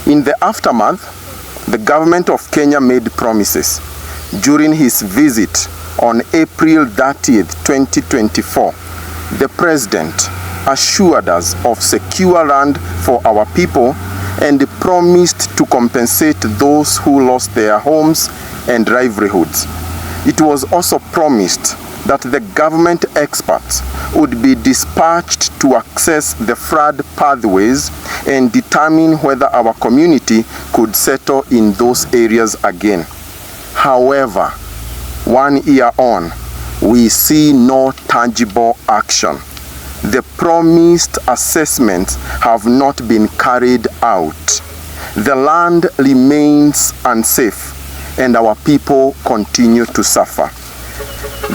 In the aftermath, the government of Kenya made promises. During his visit on April 30th, 2024, the President assured us of secure land for our people and promised to compensate those who lost their homes and livelihoods. It was also promised that the government experts would be dispatched to access the flood pathways and determine whether our community could settle in those areas again. However, 1 year on, we see no tangible action. The promised assessments have not been carried out. The land remains unsafe and our people continue to suffer.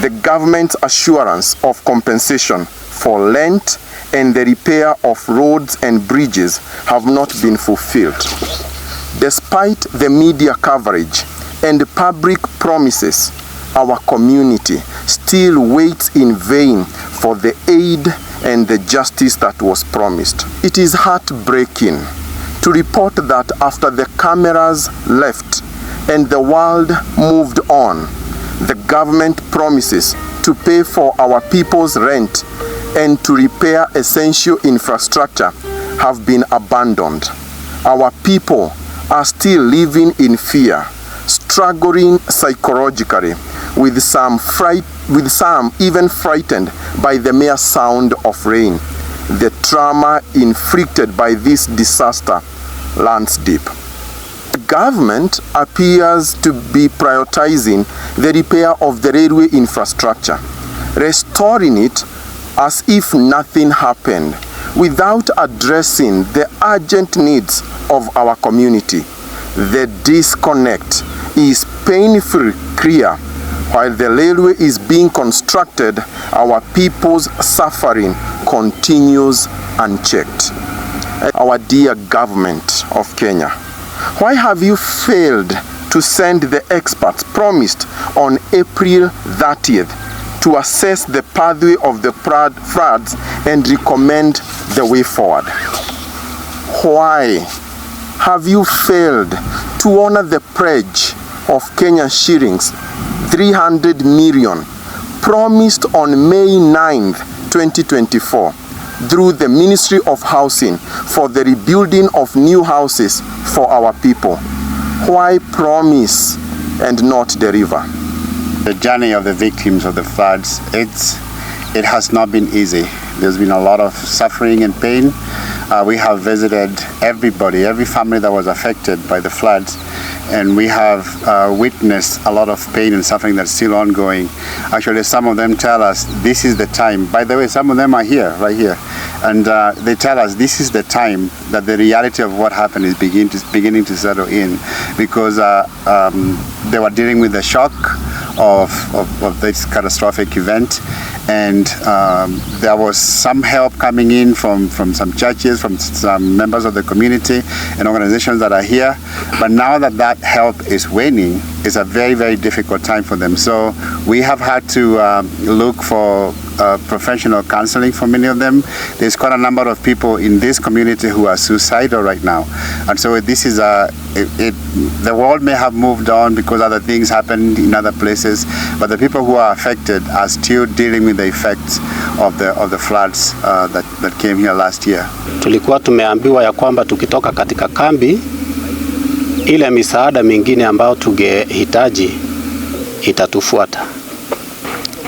The government's assurance of compensation for rent and the repair of roads and bridges have not been fulfilled. Despite the media coverage and public promises, our community still waits in vain for the aid and the justice that was promised. It is heartbreaking to report that after the cameras left and the world moved on, the government promises to pay for our people's rent and to repair essential infrastructure have been abandoned. Our people are still living in fear, struggling psychologically, with some even frightened by the mere sound of rain. The trauma inflicted by this disaster lands deep. The government appears to be prioritizing the repair of the railway infrastructure, restoring it as if nothing happened, without addressing the urgent needs of our community. The disconnect is painfully clear. While the railway is being constructed, our people's suffering continues unchecked. Our dear government of Kenya, why have you failed to send the experts promised on April 30th to assess the pathway of the floods and recommend the way forward? Why have you failed to honor the pledge of Kenyan shillings 300 million promised on May 9th, 2024 through the Ministry of Housing for the rebuilding of new houses for our people? Why promise and not deliver? The journey of the victims of the floods, it has not been easy. There's been a lot of suffering and pain. We have visited everybody, every family that was affected by the floods, and we have witnessed a lot of pain and suffering that's still ongoing. Actually, some of them tell us this is the time. By the way, some of them are here, right here, and they tell us this is the time that the reality of what happened is beginning to settle in, because they were dealing with the shock of this catastrophic event, and there was some help coming in from some churches, from some members of the community and organizations that are here. But now that that help is waning, it's a very, very difficult time for them. So we have had to look for professional counseling for many of them. There's quite a number of people in this community who are suicidal right now. And so this is the world may have moved on because other things happened in other places, but the people who are affected are still dealing with the effects of the floods that came here last year. Tulikuwa tumeambiwa ya kwamba tukitoka katika kambi, ile misaada mingine ambayo tungehitaji itatufuata.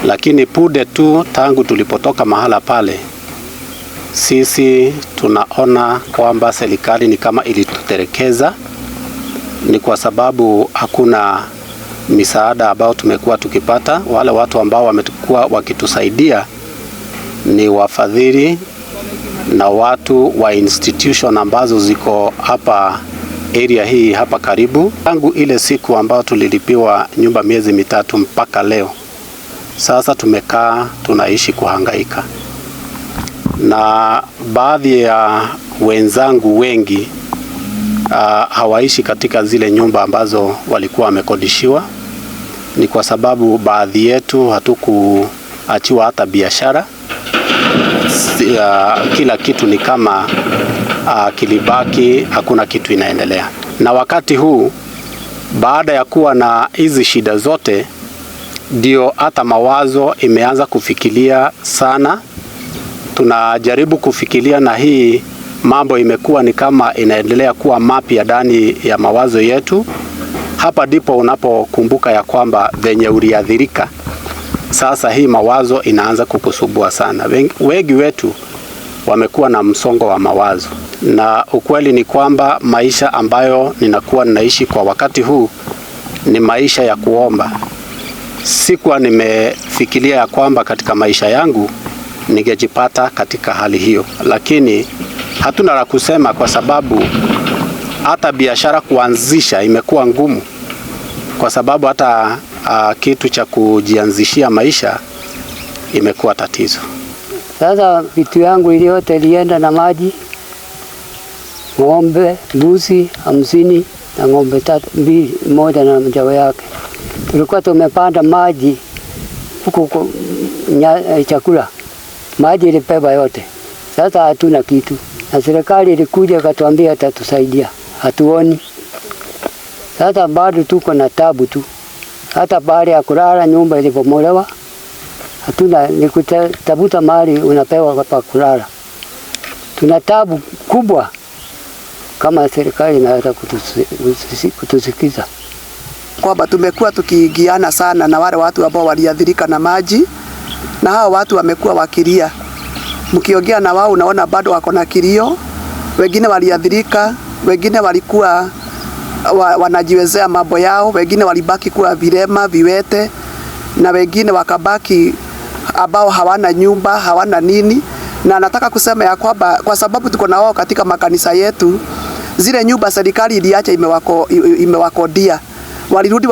Lakini punde tu tangu tulipotoka mahala pale, sisi tunaona kwamba serikali ni kama ilitutelekeza. Ni kwa sababu hakuna misaada ambao tumekuwa tukipata. Wale watu ambao wamekuwa wakitusaidia ni wafadhili na watu wa institution ambazo ziko hapa area hii hapa karibu. Tangu ile siku ambao tulilipiwa nyumba miezi mitatu mpaka leo, sasa tumekaa tunaishi kuhangaika. Na baadhi ya wenzangu wengi hawaishi katika zile nyumba ambazo walikuwa wamekodishiwa. Ni kwa sababu baadhi yetu hatukuachiwa hata biashara. Kila kitu ni kama kilibaki, hakuna kitu inaendelea. Na wakati huu baada ya kuwa na hizi shida zote, ndio hata mawazo imeanza kufikiria sana. Tunajaribu kufikiria, na hii mambo imekuwa ni kama inaendelea kuwa mapya ndani ya mawazo yetu. Hapa ndipo unapokumbuka ya kwamba venye uliathirika, sasa hii mawazo inaanza kukusubua sana. Wengi wetu wamekuwa na msongo wa mawazo, na ukweli ni kwamba maisha ambayo ninakuwa ninaishi kwa wakati huu ni maisha ya kuomba. Sikuwa nimefikiria ya kwamba katika maisha yangu ningejipata katika hali hiyo, lakini hatuna la kusema kwa sababu hata biashara kuanzisha imekuwa ngumu, kwa sababu hata kitu cha kujianzishia maisha imekuwa tatizo. Sasa vitu yangu yote ilienda na maji, ng'ombe, mbuzi 50 na ng'ombe 2, moja na mjao yake. Tulikuwa tumepanda maji huko chakula, maji ilibeba yote. Sasa hatuna kitu, na serikali ilikuja ikatuambia itatusaidia, hatuoni. Sasa bado tuko na tabu tu, hata baada ya kulala nyumba ilipomolewa, hatuna ni kutafuta mahali unapewa pa kulala. Tuna tabu kubwa, kama serikali inaweza kutusikiza. Kwamba tumekuwa tukiigiana sana na wale watu ambao waliathirika na maji, na hao watu wamekuwa wakilia. Mkiongea na wao unaona bado wako na kilio. Wengine waliathirika, wengine walikuwa wanajiwezea mambo yao, wengine walibaki kuwa vilema, viwete, na wengine wakabaki ambao hawana nyumba, hawana nini. Na nataka kusema ya kwamba kwa sababu tuko na wao katika makanisa yetu, zile nyumba serikali iliacha imewakodia, walirudi